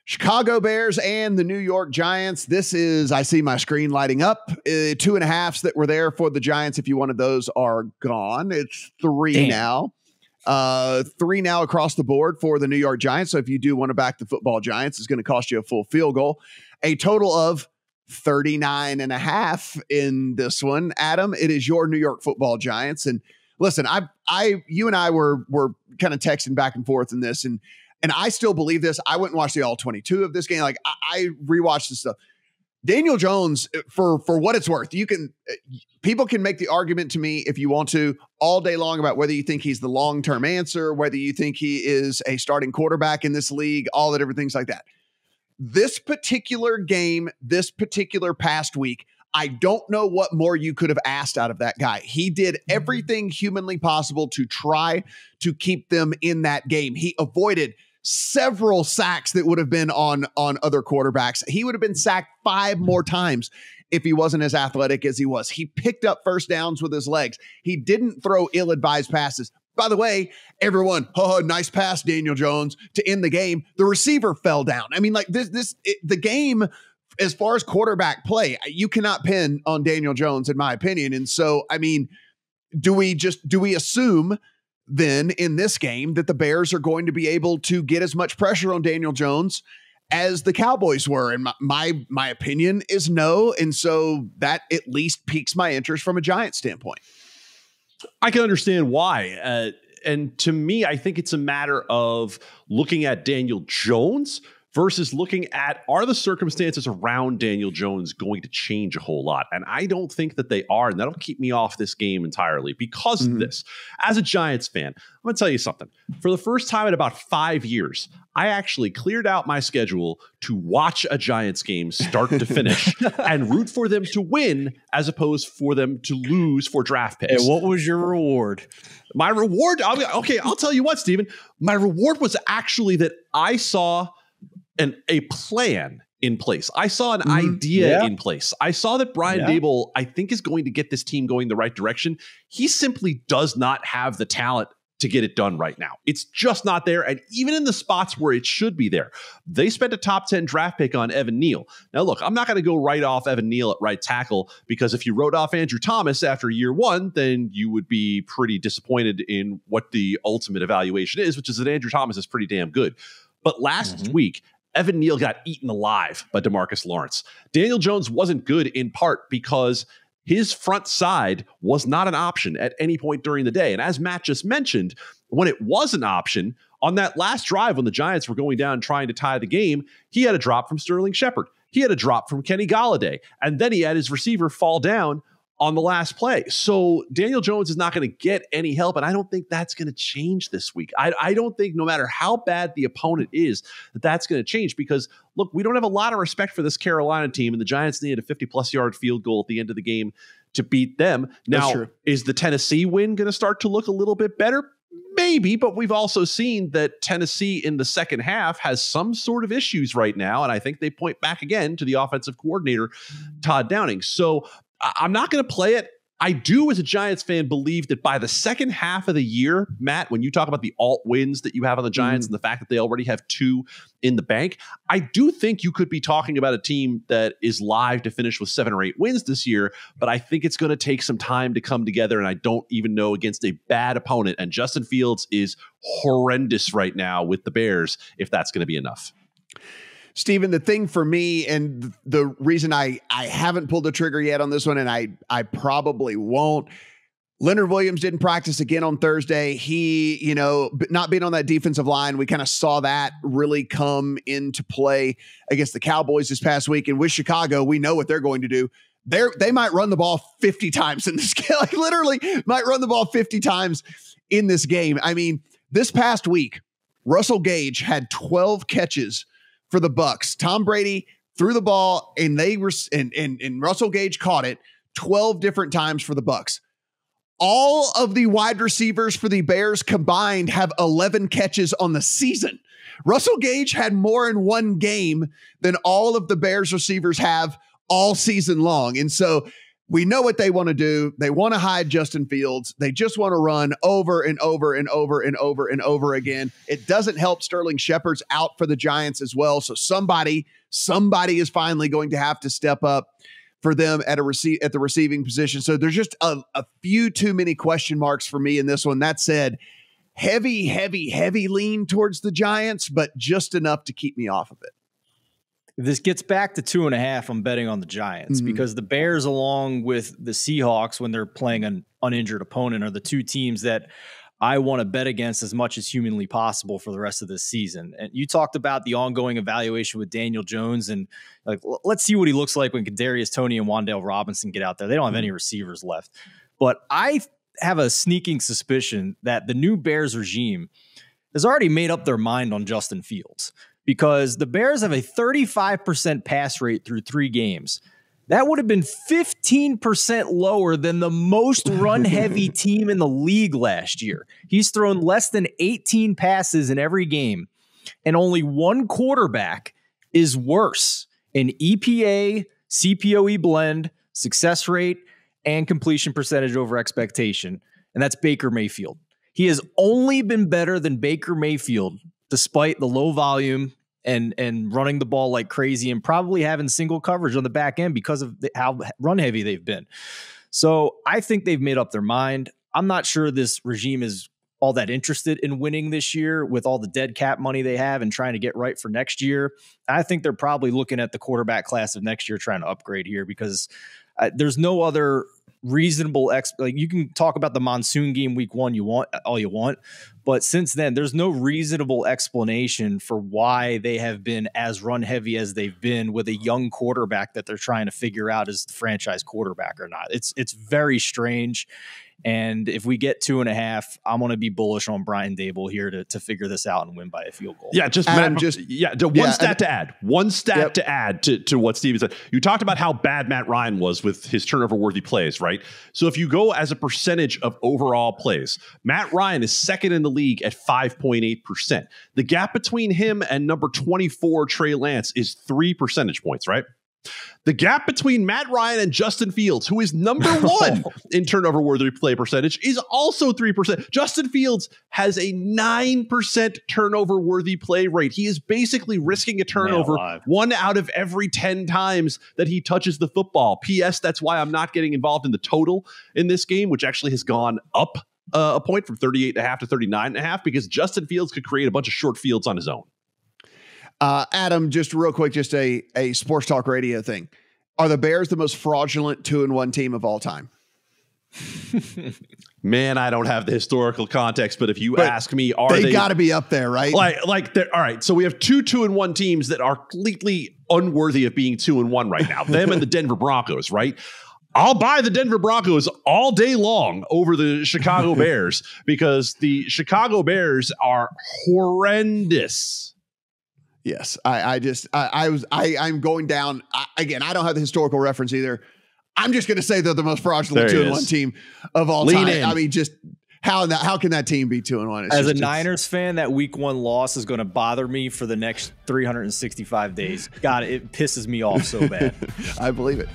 Chicago Bears and the New York Giants. This is, I see my screen lighting up. 2.5s that were there for the Giants, if you wanted those, are gone. It's 3 now. 3 now across the board for the New York Giants. So if you do want to back the football Giants, it's going to cost you a full field goal. A total of 39.5 in this one. Adam, it is your New York football Giants. And listen, you and I were kind of texting back and forth in this, and I still believe this. I went and watched the all 22 of this game. Like I rewatched this stuff. Daniel Jones, for what it's worth, people can make the argument to me if you want to all day long about whether you think he's the long-term answer, whether you think he is a starting quarterback in this league, all the different things like that. This particular game, this particular past week, I don't know what more you could have asked out of that guy. He did everything humanly possible to try to keep them in that game. He avoided several sacks that would have been on other quarterbacks. He would have been sacked 5 more times if he wasn't as athletic as he was. He picked up first downs with his legs. He didn't throw ill-advised passes. By the way, everyone, nice pass, Daniel Jones, to end the game. The receiver fell down. I mean, like the game, as far as quarterback play, you cannot pin on Daniel Jones, in my opinion. And so, I mean, do we assume then in this game that the Bears are going to be able to get as much pressure on Daniel Jones as the Cowboys were? And my opinion is no. And so that at least piques my interest from a Giants standpoint. I can understand why. And to me, I think it's a matter of looking at Daniel Jones versus looking at, are the circumstances around Daniel Jones going to change a whole lot? And I don't think that they are, and that'll keep me off this game entirely because of this. As a Giants fan, I'm going to tell you something. For the first time in about 5 years, I actually cleared out my schedule to watch a Giants game start to finish and root for them to win as opposed for them to lose for draft picks. And what was your reward? My reward? I'll tell you what, Stephen. My reward was actually that I saw a plan in place. I saw an idea in place. I saw that Brian Daboll, I think, is going to get this team going the right direction. He simply does not have the talent to get it done right now. It's just not there. And even in the spots where it should be there, they spent a top 10 draft pick on Evan Neal. Now, look, I'm not going to go right off Evan Neal at right tackle, because if you wrote off Andrew Thomas after year 1, then you would be pretty disappointed in what the ultimate evaluation is, which is that Andrew Thomas is pretty damn good. But last week, Evan Neal got eaten alive by DeMarcus Lawrence. Daniel Jones wasn't good in part because his front side was not an option at any point during the day. And as Matt just mentioned, when it was an option, on that last drive when the Giants were going down trying to tie the game, he had a drop from Sterling Shepard. He had a drop from Kenny Golladay. And then he had his receiver fall down on the last play. So Daniel Jones is not going to get any help, and I don't think that's going to change this week. I don't think, no matter how bad the opponent is, that's going to change, because, look, we don't have a lot of respect for this Carolina team, and the Giants needed a 50-plus yard field goal at the end of the game to beat them. Now, is the Tennessee win going to start to look a little bit better? Maybe, but we've also seen that Tennessee in the second half has some sort of issues right now, and I think they point back again to the offensive coordinator, Todd Downing. So I'm not going to play it. I do, as a Giants fan, believe that by the second half of the year, Matt, when you talk about the alt wins that you have on the Giants and the fact that they already have 2 in the bank, I do think you could be talking about a team that is live to finish with 7 or 8 wins this year, but I think it's going to take some time to come together, and I don't even know against a bad opponent. And Justin Fields is horrendous right now with the Bears, if that's going to be enough. Stephen, the thing for me, and the reason I haven't pulled the trigger yet on this one, and I probably won't, Leonard Williams didn't practice again on Thursday. He, not being on that defensive line, we kind of saw that really come into play against the Cowboys this past week. And with Chicago, we know what they're going to do. They might run the ball 50 times in this game. Like, literally might run the ball 50 times in this game. I mean, this past week, Russell Gage had 12 catches for the Bucks. Tom Brady threw the ball, and and Russell Gage caught it 12 different times for the Bucks. All of the wide receivers for the Bears combined have 11 catches on the season. Russell Gage had more in one game than all of the Bears receivers have all season long. And so We know what they want to do. They want to hide Justin Fields. They just want to run over and over and over and over and over again. It doesn't help Sterling Shepard's out for the Giants as well. So somebody is finally going to have to step up for them at the receiving position. So there's just a few too many question marks for me in this one. That said, heavy lean towards the Giants, but just enough to keep me off of it. If this gets back to 2.5, I'm betting on the Giants because the Bears, along with the Seahawks, when they're playing an uninjured opponent, are the two teams that I want to bet against as much as humanly possible for the rest of this season. And you talked about the ongoing evaluation with Daniel Jones, and like, let's see what he looks like when Kadarius Toney and Wan'Dale Robinson get out there. They don't have any receivers left, but I have a sneaking suspicion that the new Bears regime has already made up their mind on Justin Fields, because the Bears have a 35% pass rate through 3 games. That would have been 15% lower than the most run-heavy team in the league last year. He's thrown less than 18 passes in every game, and only one quarterback is worse in EPA, CPOE blend, success rate, and completion percentage over expectation, and that's Baker Mayfield. He has only been better than Baker Mayfield despite the low volume and running the ball like crazy and probably having single coverage on the back end because of how run heavy they've been. So I think they've made up their mind. I'm not sure this regime is all that interested in winning this year with all the dead cap money they have and trying to get right for next year. I think they're probably looking at the quarterback class of next year trying to upgrade here, because there's no other reasonable like, you can talk about the monsoon game week 1 all you want, but since then there's no reasonable explanation for why they have been as run heavy as they've been with a young quarterback that they're trying to figure out is the franchise quarterback or not. It's very strange. And if we get 2.5, I'm going to be bullish on Brian Daboll here to figure this out and win by a field goal. Yeah, one stat to add. One stat to add to what Steven said. You talked about how bad Matt Ryan was with his turnover-worthy plays, right? So if you go as a percentage of overall plays, Matt Ryan is second in the league at 5.8%. The gap between him and number 24, Trey Lance, is 3 percentage points, right? The gap between Matt Ryan and Justin Fields, who is number 1 in turnover-worthy play percentage, is also 3%. Justin Fields has a 9% turnover-worthy play rate. He is basically risking a turnover 1 out of every 10 times that he touches the football. P.S. That's why I'm not getting involved in the total in this game, which actually has gone up a point from 38.5 to 39.5, because Justin Fields could create a bunch of short fields on his own. Adam, just real quick, just a sports talk radio thing. Are the Bears the most fraudulent 2-1 team of all time? Man, I don't have the historical context, but if you ask me, they got to be up there, right? Like they're all right. So we have 2-1 teams that are completely unworthy of being 2-1 right now. Them and the Denver Broncos, right? I'll buy the Denver Broncos all day long over the Chicago Bears, because the Chicago Bears are horrendous. Yes, I'm going down again. I don't have the historical reference either. I'm just going to say they're the most fraudulent 2-1 team of all time. I mean, just how can that team be 2-1? As a Niners fan, that week 1 loss is going to bother me for the next 365 days. God, it pisses me off so bad. I believe it.